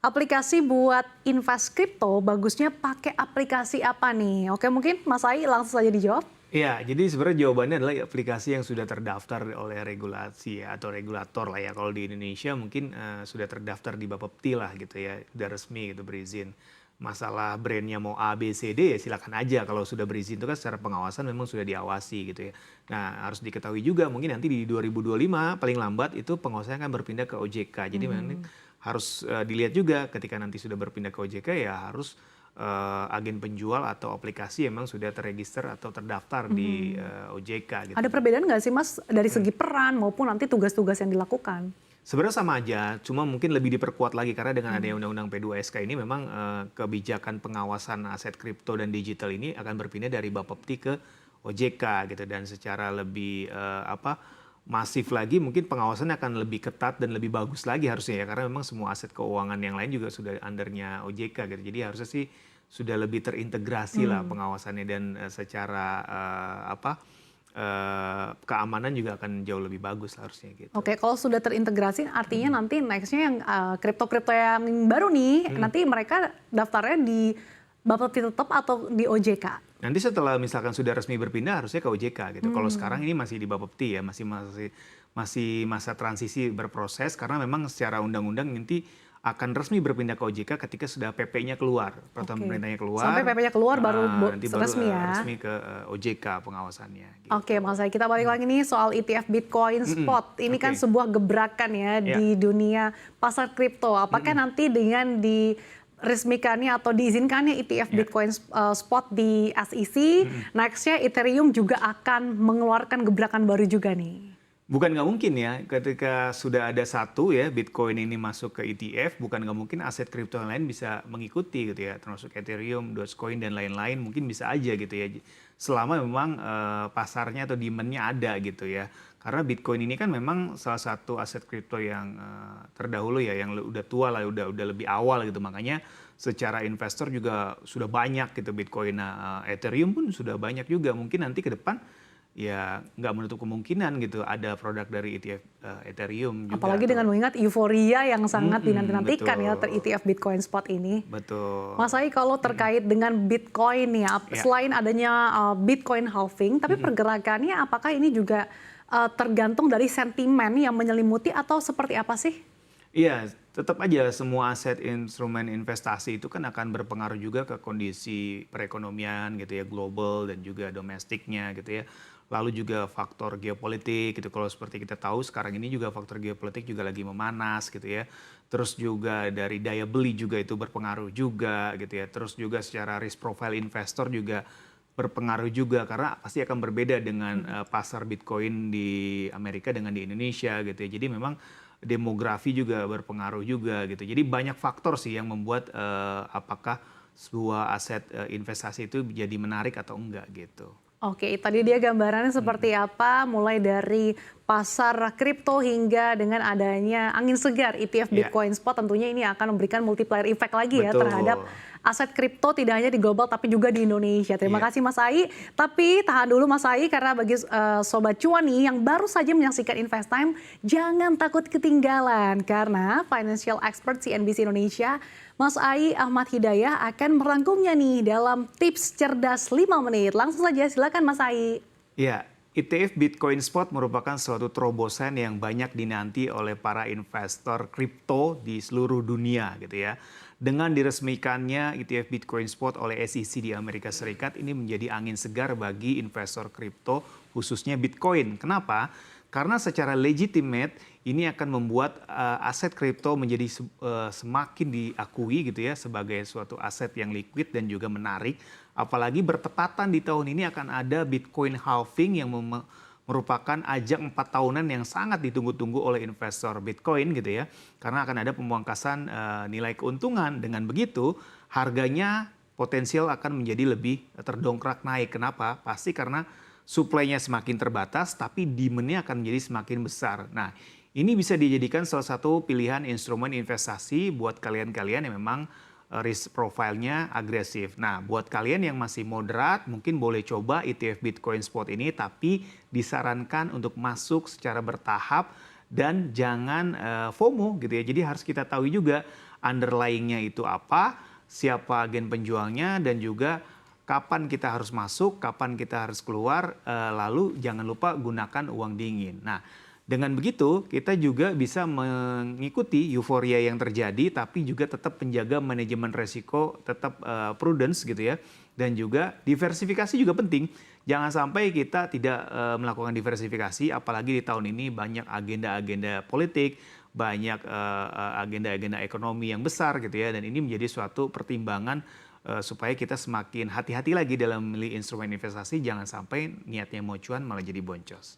Aplikasi buat invest kripto bagusnya pakai aplikasi apa nih? Oke, mungkin Mas Ai langsung saja dijawab. Iya, jadi sebenarnya jawabannya adalah aplikasi yang sudah terdaftar oleh regulasi ya, atau regulator lah ya. Kalau di Indonesia mungkin sudah terdaftar di Bapepti lah gitu ya, udah resmi gitu berizin. Masalah brandnya mau A, B, C, D ya silakan aja. Kalau sudah berizin itu kan secara pengawasan memang sudah diawasi gitu ya. Nah harus diketahui juga mungkin nanti di 2025 paling lambat itu pengawasannya akan berpindah ke OJK. Jadi memang harus dilihat juga ketika nanti sudah berpindah ke OJK ya harus agen penjual atau aplikasi memang sudah terregister atau terdaftar di OJK gitu. Ada perbedaan nggak sih Mas dari segi peran maupun nanti tugas-tugas yang dilakukan? Sebenarnya sama aja, cuma mungkin lebih diperkuat lagi karena dengan adanya Undang-Undang P2SK ini memang kebijakan pengawasan aset kripto dan digital ini akan berpindah dari Bapepti ke OJK gitu dan secara lebih masif lagi mungkin pengawasannya akan lebih ketat dan lebih bagus lagi harusnya ya karena memang semua aset keuangan yang lain juga sudah undernya OJK gitu. Jadi harusnya sih sudah lebih terintegrasi lah pengawasannya dan secara keamanan juga akan jauh lebih bagus harusnya gitu. Oke, kalau sudah terintegrasi artinya nanti next-nya yang kripto-kripto yang baru nih, nanti mereka daftarnya di Bapepti tetap atau di OJK? Nanti setelah misalkan sudah resmi berpindah harusnya ke OJK gitu. Kalau sekarang ini masih di Bapepti ya, masih masa transisi berproses karena memang secara undang-undang nanti akan resmi berpindah ke OJK ketika sudah PP-nya keluar, peraturan pemerintahnya keluar. Sampai PP-nya keluar baru nanti baru resmi ya. resmi ke OJK pengawasannya. Gitu. Oke, Mas Ai, kita balik lagi nih soal ETF Bitcoin Spot. Ini kan Oke. sebuah gebrakan ya di dunia pasar kripto. Apakah nanti dengan diresmikannya atau diizinkannya ETF Bitcoin Spot di SEC, next-nya Ethereum juga akan mengeluarkan gebrakan baru juga nih? Bukan nggak mungkin ya, ketika sudah ada satu ya Bitcoin ini masuk ke ETF, bukan nggak mungkin aset kripto yang lain bisa mengikuti gitu ya, termasuk Ethereum, Dogecoin dan lain-lain mungkin bisa aja gitu ya, selama memang pasarnya atau demand-nya ada gitu ya. Karena Bitcoin ini kan memang salah satu aset kripto yang terdahulu ya, yang udah tua lah, udah lebih awal gitu, makanya secara investor juga sudah banyak gitu Bitcoin. Nah, Ethereum pun sudah banyak juga, mungkin nanti ke depan ya nggak menutup kemungkinan gitu ada produk dari ETF Ethereum juga. Apalagi dengan mengingat euforia yang sangat dinanti-nantikan ya betul. ETF Bitcoin Spot ini. Betul. Mas Ai, kalau terkait dengan Bitcoin ya, selain adanya Bitcoin halving, tapi pergerakannya apakah ini juga tergantung dari sentimen yang menyelimuti atau seperti apa sih? Iya, tetap aja semua aset instrumen investasi itu kan akan berpengaruh juga ke kondisi perekonomian gitu ya, global dan juga domestiknya gitu ya. Lalu juga faktor geopolitik gitu, kalau seperti kita tahu sekarang ini juga faktor geopolitik juga lagi memanas gitu ya. Terus juga dari daya beli juga itu berpengaruh juga gitu ya. Terus juga secara risk profile investor juga berpengaruh juga karena pasti akan berbeda dengan pasar Bitcoin di Amerika dengan di Indonesia gitu ya. Jadi memang demografi juga berpengaruh juga gitu. Jadi banyak faktor sih yang membuat apakah sebuah aset investasi itu jadi menarik atau enggak gitu. Oke, tadi dia gambarannya seperti apa, mulai dari pasar kripto hingga dengan adanya angin segar ETF Bitcoin Spot, tentunya ini akan memberikan multiplier effect lagi ya Betul. terhadap aset kripto tidak hanya di global tapi juga di Indonesia. Terima Iya. kasih Mas Ai. Tapi tahan dulu Mas Ai karena bagi Sobat Cuan nih yang baru saja menyaksikan Invest Time, jangan takut ketinggalan karena financial expert CNBC Indonesia Mas Ai Ahmad Hidayah akan merangkumnya nih dalam tips cerdas 5 menit. Langsung saja silakan Mas Ai. Ya, ETF Bitcoin Spot merupakan suatu terobosan yang banyak dinanti oleh para investor kripto di seluruh dunia gitu ya. Dengan diresmikannya ETF Bitcoin Spot oleh SEC di Amerika Serikat, ini menjadi angin segar bagi investor kripto khususnya Bitcoin. Kenapa? Karena secara legitimate ini akan membuat aset kripto menjadi semakin diakui gitu ya sebagai suatu aset yang liquid dan juga menarik. Apalagi bertepatan di tahun ini akan ada Bitcoin halving yang merupakan ajang 4 tahunan yang sangat ditunggu-tunggu oleh investor Bitcoin gitu ya. Karena akan ada pemangkasan nilai keuntungan. Dengan begitu harganya potensial akan menjadi lebih terdongkrak naik. Kenapa? Pasti karena supply-nya semakin terbatas tapi demand-nya akan menjadi semakin besar. Nah, ini bisa dijadikan salah satu pilihan instrumen investasi buat kalian-kalian yang memang risk profile-nya agresif. Nah, buat kalian yang masih moderat, mungkin boleh coba ETF Bitcoin Spot ini, tapi disarankan untuk masuk secara bertahap dan jangan FOMO gitu ya. Jadi harus kita tahu juga underlying-nya itu apa, siapa agen penjualnya, dan juga kapan kita harus masuk, kapan kita harus keluar, lalu jangan lupa gunakan uang dingin. Nah, dengan begitu kita juga bisa mengikuti euforia yang terjadi, tapi juga tetap menjaga manajemen resiko, tetap prudence gitu ya. Dan juga diversifikasi juga penting. Jangan sampai kita tidak melakukan diversifikasi, apalagi di tahun ini banyak agenda-agenda politik, banyak agenda-agenda ekonomi yang besar gitu ya. Dan ini menjadi suatu pertimbangan supaya kita semakin hati-hati lagi dalam memilih instrumen investasi, jangan sampai niatnya mau cuan malah jadi boncos.